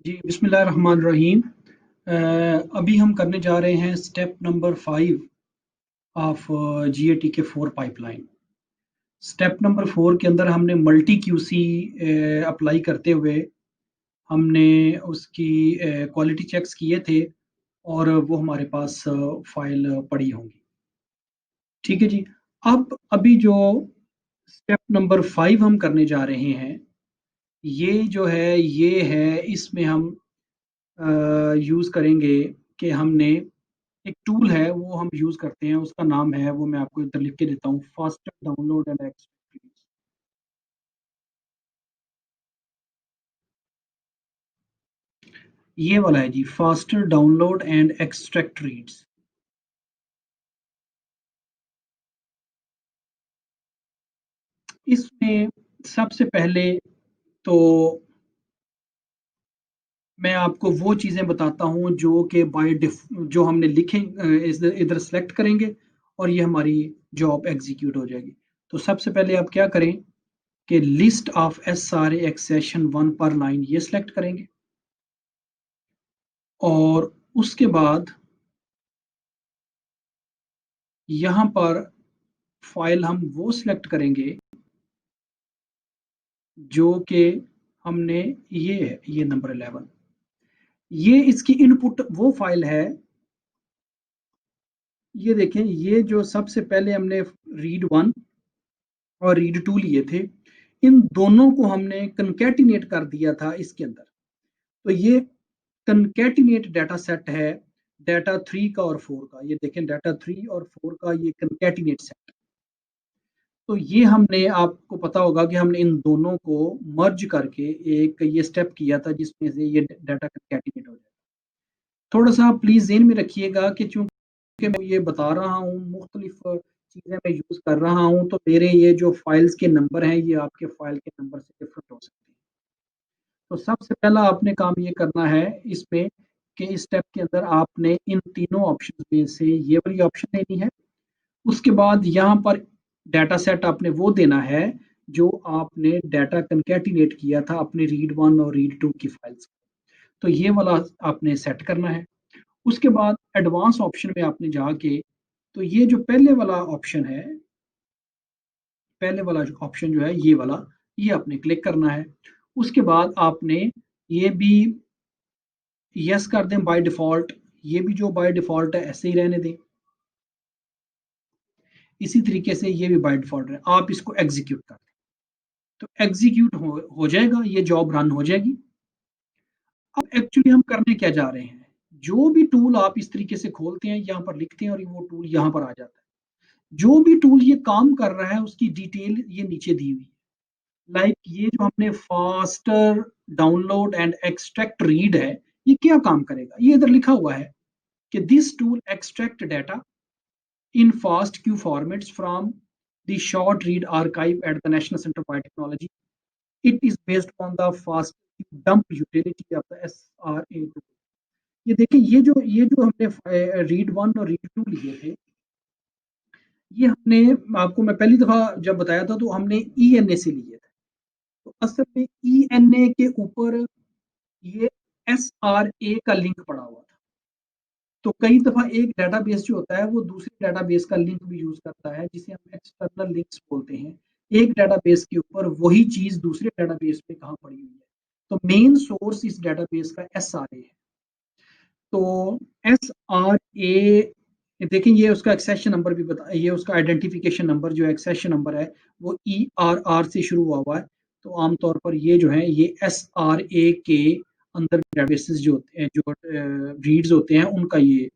जी, बिस्मिल्लाहिर्रहमानिर्रहीम। अभी हम करने जा रहे हैं step number 5 of GATK 4 pipeline. Step number 4 के अंदर हमने मल्टी क्यूसी अप्लाई करते हुए हमने उसकी क्वालिटी चेक्स किए थे और वो हमारे पास फाइल पड़ी होंगी। ठीक है जी। अब अभी जो स्टेप नंबर 5 हम करने जा रहे हैं, ये है इसमें हम यूज़ करेंगे कि हमने एक टूल है वो हम यूज़ करते हैं, उसका नाम है, वो मैं आपको इधर लिख के देता हूँ, फास्टर डाउनलोड एंड एक्सट्रैक्ट। ये वाला है जी, faster download and extract reads. इसमें सबसे पहले तो मैं आपको वो चीज़ें बताता हूँ जो कि जो हमने लिखे इधर इधर सेलेक्ट करेंगे और ये हमारी जॉब एग्जीक्यूट हो जाएगी। तो सबसे पहले आप क्या करें कि लिस्ट ऑफ SRA एक्सेशन 1 पर लाइन ये सिलेक्ट करेंगे और उसके बाद यहाँ पर फाइल हम वो सिलेक्ट करेंगे जो कि हमने, ये है, ये नंबर 11, ये इसकी इनपुट वो फाइल है। ये देखें, ये जो सबसे पहले हमने रीड 1 और रीड 2 लिए थे, इन दोनों को हमने कंकैटिनेट कर दिया था इसके अंदर। तो ये कंकैटिनेट डाटा सेट है डाटा 3 का और 4 का। ये देखें, डाटा 3 और 4 का ये कंकैटिनेट सेट। तो ये हमने, आपको पता होगा कि हमने इन दोनों को मर्ज करके एक ये स्टेप किया था जिसमें से ये डाटा कंकैटिनेट हो जाए। थोड़ा सा प्लीज ध्यान में रखिएगा कि चूंकि मैं ये बता रहा हूँ, मुख्तलिफ चीज़ें मैं यूज़ कर रहा हूँ, तो मेरे ये जो फाइल्स के नंबर हैं ये आपके फाइल के नंबर से डिफरेंट हो सकते हैं। तो सबसे पहला आपने काम ये करना है इसमें कि इस स्टेप के अंदर आपने इन तीनों ऑप्शन में से ये वाली ऑप्शन लेनी है। उसके बाद यहाँ पर डाटा सेट आपने वो देना है जो आपने डाटा कंकैटिनेट किया था अपने रीड 1 और रीड 2 की फाइल्स। तो ये वाला आपने सेट करना है। उसके बाद एडवांस ऑप्शन में आपने जाके, तो ये जो पहले वाला ऑप्शन है, पहले वाला ऑप्शन जो है ये वाला, ये आपने क्लिक करना है। उसके बाद आपने ये भी यस कर दें बाय डिफॉल्ट। ये भी जो बाय डिफॉल्ट है ऐसे ही रहने दें। इसी तरीके से ये भी बाय डिफॉल्ट है, आप इसको एग्जीक्यूट कर दें तो एग्जीक्यूट हो जाएगा, ये जॉब रन हो जाएगी। अब एक्चुअली हम करने क्या जा रहे हैं, जो भी टूल आप इस तरीके से खोलते हैं, यहाँ पर लिखते हैं और वो टूल यहाँ पर आ जाता है। जो भी टूल ये काम कर रहा है उसकी डिटेल ये नीचे दी हुई है। लाइक ये जो हमने faster download and extract read है, ये क्या काम करेगा, ये इधर लिखा हुआ है कि this tool extract data in fast Q formats from the short read archive at the national centre for biotechnology. It is based on the fast dump utility of the SRA। ये देखिए, ये जो हमने रीड 1 और read 2 लिए थे, ये हमने, आपको मैं पहली दफा जब बताया था तो हमने ENA से लिए थे। तो असल में ENA के ऊपर ये SRA का लिंक पड़ा हुआ था। तो कई दफा एक डेटाबेस जो होता है वो दूसरे डेटाबेस का लिंक भी यूज करता है, जिसे हम एक्सटर्नल लिंक्स बोलते हैं। एक डेटाबेस के ऊपर वही चीज दूसरे डेटाबेस में कहाँ पड़ी हुई है। तो मेन सोर्स इस डेटाबेस का SRA है। तो SRA, देखिए ये उसका एक्सेशन नंबर भी बता, ये उसका आइडेंटिफिकेशन नंबर जो एक्सेशन नंबर है वो ERR से शुरू हुआ है। तो आमतौर पर ये जो है ये SRA के अंदर डेटाबेसेस जो होते हैं, जो रीड्स होते हैं, उनका ये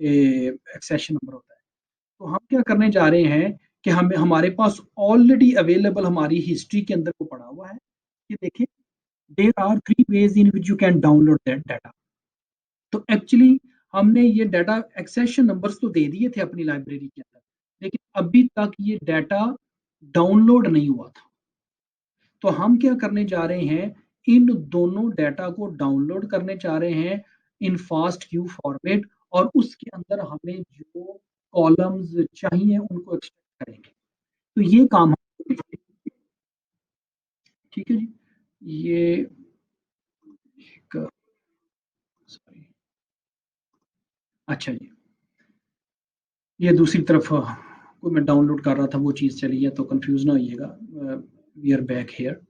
एक्सेशन नंबर होता है। तो हम क्या करने जा रहे हैं कि हमें, हमारे पास ऑलरेडी अवेलेबल हमारी हिस्ट्री के अंदर को पड़ा हुआ है। ये देखिए, there are 3 ways in which you can download that data। तो एक्चुअली हमने ये डाटा एक्सेशन नंबर्स तो दे दिए थे अपनी लाइब्रेरी के अंदर, लेकिन अभी तक ये डाटा डाउनलोड नहीं हुआ था। तो हम क्या करने जा रहे हैं, इन दोनों डाटा को डाउनलोड करने जा रहे हैं इन फास्ट क्यू फॉर्मेट, और उसके अंदर हमें जो कॉलम्स चाहिए उनको एक्सट्रैक्ट करेंगे। तो ये काम हम, ठीक है जी। ये अच्छा जी, ये दूसरी तरफ कोई मैं डाउनलोड कर रहा था वो चीज़ चली है, तो कंफ्यूज ना होइएगा। We are back here.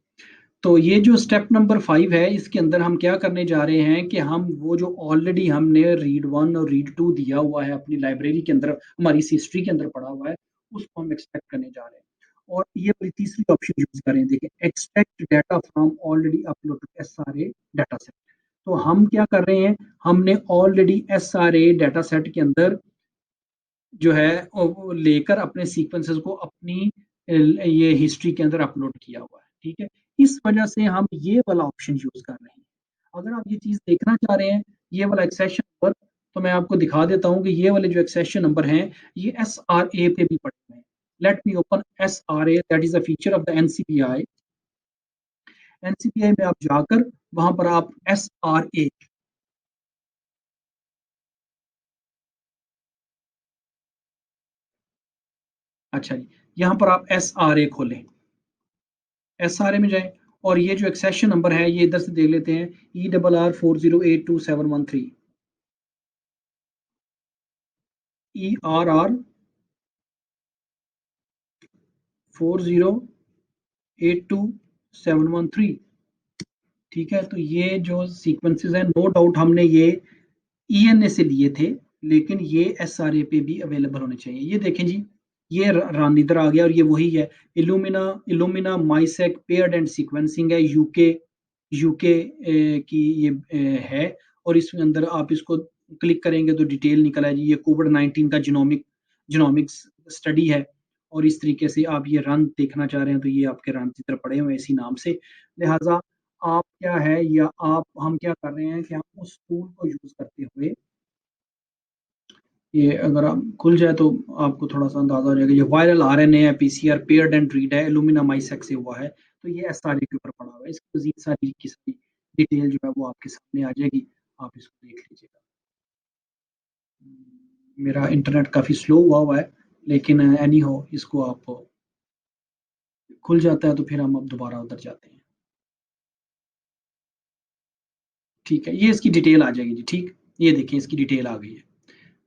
तो ये जो स्टेप नंबर 5 है, इसके अंदर हम क्या करने जा रहे हैं कि हम वो जो ऑलरेडी हमने रीड 1 और रीड 2 दिया हुआ है अपनी लाइब्रेरी के अंदर, हमारी हिस्ट्री के अंदर पड़ा हुआ है, उसको हम एक्सट्रैक्ट करने जा रहे हैं। और ये वाली तीसरी ऑप्शन यूज करें, देखिए extract data from already uploaded SRA data set. तो हम क्या कर रहे हैं, हमने ऑलरेडी एसआरए डाटा सेट के अंदर जो है वो लेकर अपने सीक्वेंसेस को अपनी ये हिस्ट्री के अंदर अपलोड किया हुआ है। ठीक है, इस वजह से हम ये वाला ऑप्शन यूज कर रहे हैं। अगर आप ये चीज देखना चाह रहे हैं, ये वाला एक्सेशन नंबर, तो मैं आपको दिखा देता हूँ कि ये वाले जो एक्सेशन नंबर हैं, ये एस आर ए पे भी पड़े हुए हैं। Let me open S R A, that is a feature of the NCPI. NCPI में आप जाकर वहां पर आप एस आर ए, अच्छा जी, यहाँ पर आप एस आर ए खोलें, एसआरए में जाएं, और ये जो एक्सेशन नंबर है ये इधर से देख लेते हैं, ERR408271 ERR408271। ठीक है, तो ये जो सीक्वेंसेस हैं, नो डाउट हमने ये ईएनए से लिए थे, लेकिन ये एसआरए पे भी अवेलेबल होने चाहिए। ये देखें जी, ये रन इधर आ गया, और ये वही है, Illumina Illumina MiSeq paired end sequencing है, यूके यूके की ये है। और इसके अंदर आप इसको क्लिक करेंगे तो डिटेल निकल आएगी, ये कोविड 19 का जिनोमिक्स स्टडी है। और इस तरीके से आप ये रन देखना चाह रहे हैं, तो ये आपके रन चित्र पड़े हुए हैं इसी नाम से। लिहाजा आप क्या है, या आप हम क्या कर रहे हैं कि हम उस टूल को यूज करते हुए, ये अगर आप खुल जाए तो आपको थोड़ा सा अंदाजा हो जाएगा। ये वायरल आरएनए है, पीसीआर पेयर्ड एंड रीड है, इल्यूमिना माइसेक से हुआ है, तो ये एसआरए के ऊपर पड़ा हुआ है। इसकी मजीद सारी की सारी डिटेल जो है वो आपके सामने आ जाएगी, आप इसको देख लीजिएगा। मेरा इंटरनेट काफ़ी स्लो हुआ है, लेकिन एनी हो, इसको आप खुल जाता है तो फिर हम अब दोबारा उधर जाते हैं। ठीक है, ये इसकी डिटेल आ जाएगी जी। ठीक, ये देखिए इसकी डिटेल आ गई है।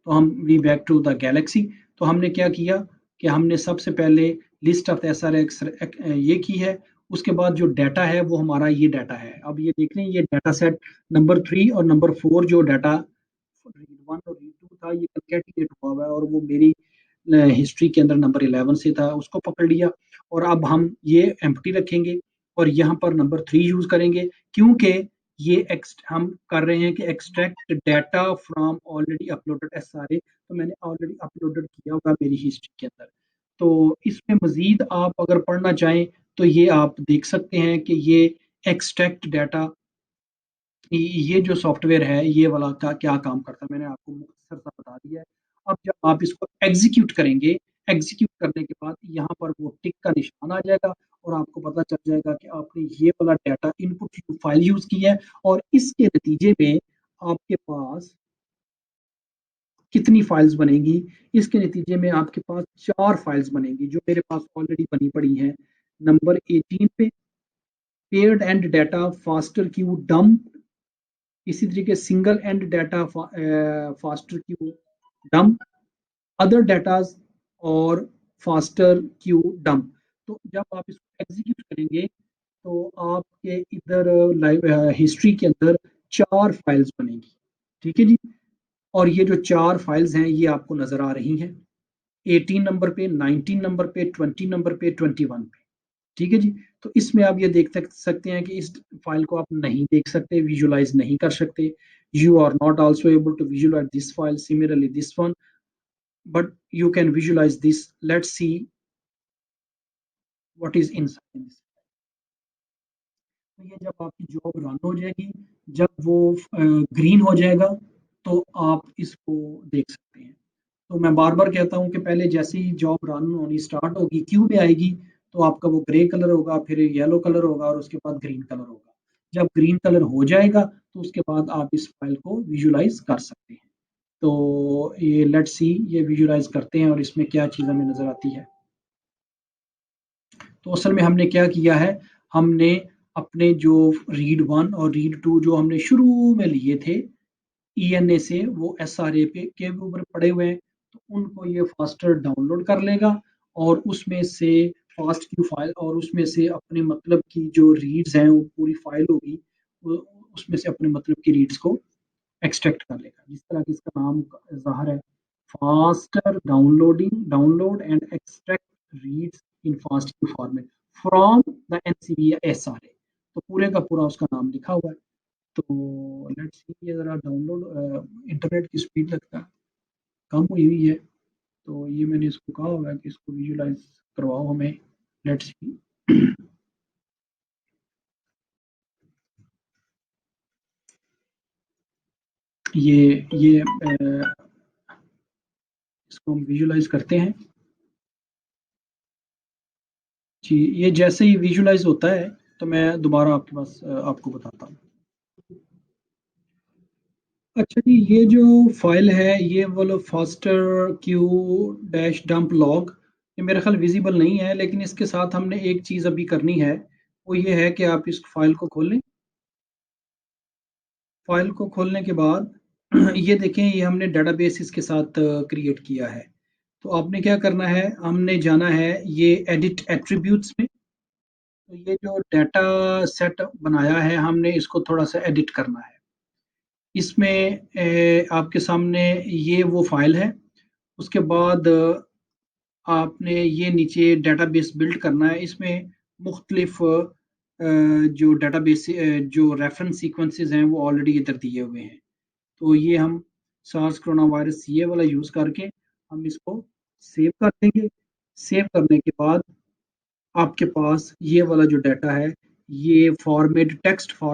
तो हम we back to the galaxy. तो हमने क्या किया कि हमने सबसे पहले list of S R X ये की है। उसके बाद जो डाटा है वो हमारा ये डाटा है। अब ये देख लें, ये डाटा सेट नंबर 3 और नंबर 4 जो डाटा रीड 1 और रीड 2 था, ये कंकैटिनेट हुआ हुआ है, और वो मेरी हिस्ट्री के अंदर नंबर 11 से था, उसको पकड़ लिया। और अब हम ये एम्प्टी रखेंगे, और यहाँ पर नंबर 3 यूज करेंगे, क्योंकि ये हम कर रहे हैं कि extract data from already uploaded SRA. तो मैंने ऑलरेडी अपलोडेड किया होगा मेरी हिस्ट्री के अंदर। तो इसमें मजीद आप अगर पढ़ना चाहें तो ये आप देख सकते हैं कि ये एक्सट्रैक्ट डाटा, ये जो सॉफ्टवेयर है ये वाला का क्या काम करता है, मैंने आपको मुख्तसर सा बता दिया है। अब जब आप इसको एग्जीक्यूट करेंगे, एग्जीक्यूट करने के बाद यहाँ पर वो टिक का निशान आ जाएगा, और आपको पता चल जाएगा कि आपने ये वाला डाटा इनपुट फाइल यूज की है, और इसके नतीजे में आपके पास कितनी फाइल्स बनेगी। इसके नतीजे में आपके पास 4 फाइल्स बनेगी, जो मेरे पास ऑलरेडी बनी पड़ी हैं। नंबर 18 पे paired and data faster Q dump, इसी तरीके single and data faster Q dump, other datas और फास्टर क्यू डंप। तो जब आप इसको एग्जीक्यूट करेंगे तो आपके इधर लाइव हिस्ट्री के अंदर 4 फाइल्स बनेगी। ठीक है जी, और ये जो 4 फाइल्स हैं ये आपको नजर आ रही हैं, 18 नंबर पे, 19 नंबर पे, 20 नंबर पे, 21 पे। ठीक है जी, तो इसमें आप ये देख सकते हैं कि इस फाइल को आप नहीं देख सकते, विजुलाइज नहीं कर सकते। You are not also able to visualize this file, similarly this one, but you can visualize this. Let's see what is inside this. तो ये जब आपकी जॉब रन हो जाएगी, जब वो ग्रीन हो जाएगा, तो आप इसको देख सकते हैं। तो मैं बार बार कहता हूँ कि पहले जैसे ही जॉब रन होनी स्टार्ट होगी, क्यू में आएगी, तो आपका वो ग्रे कलर होगा, फिर येलो कलर होगा, और उसके बाद ग्रीन कलर होगा। जब ग्रीन कलर हो जाएगा तो उसके बाद आप इस फाइल को विजुलाइज कर सकते हैं। तो ये लेट्स सी, ये विजुलाइज करते हैं और इसमें क्या चीज़ हमें नज़र आती है। तो असल में हमने क्या किया है, हमने अपने जो रीड 1 और रीड 2 जो हमने शुरू में लिए थे, ENA से वो SRA के ऊपर पड़े हुए हैं, तो उनको ये फास्टर डाउनलोड कर लेगा और उसमें से फास्ट क्यू फाइल और उसमें से अपने मतलब की जो रीड्स हैं वो पूरी फाइल होगी, वो उसमें से अपने मतलब की रीड्स को एक्सट्रैक्ट कर लेगा। जिस तरह की इसका नाम ज़ाहिर है, faster download and extract reads in fast Q format from the NCB या SRA। तो पूरे का पूरा उसका नाम लिखा हुआ है। तो लेट्स सी ये ज़रा डाउनलोड इंटरनेट की स्पीड लगता है कम हुई हुई है। तो ये मैंने इसको कहा हुआ है कि इसको विजुलाइज करवाओ हमें। लेट्स सी ये इसको हम विजुलाइज करते हैं। जी, ये जैसे ही विजुलाइज होता है तो मैं दोबारा आपके पास आपको बताता हूँ। अच्छा जी, ये जो फाइल है ये वाला faster Q dash dump log, ये मेरे ख्याल विजिबल नहीं है, लेकिन इसके साथ हमने एक चीज़ अभी करनी है, वो ये है कि आप इस फाइल को खोल लें। फाइल को खोलने के बाद ये देखें, ये हमने डेटाबेस इसके साथ क्रिएट किया है। तो आपने क्या करना है, हमने जाना है ये एडिट एट्रीब्यूट्स में। तो ये जो डाटा सेट बनाया है हमने इसको थोड़ा सा एडिट करना है। इसमें आपके सामने ये वो फाइल है। उसके बाद आपने ये नीचे डेटाबेस बिल्ड करना है। इसमें मुख्तलिफ जो डेटाबेस जो रेफरेंस सीक्वेंसेस हैं वो ऑलरेडी इधर दिए हुए हैं। तो ये हम सार्स कोरोना वायरस ये वाला यूज़ करके हम इसको सेव कर देंगे। सेव करने के बाद आपके पास ये वाला जो डाटा है, ये फॉर्मेट टेक्स्ट फॉर्मेट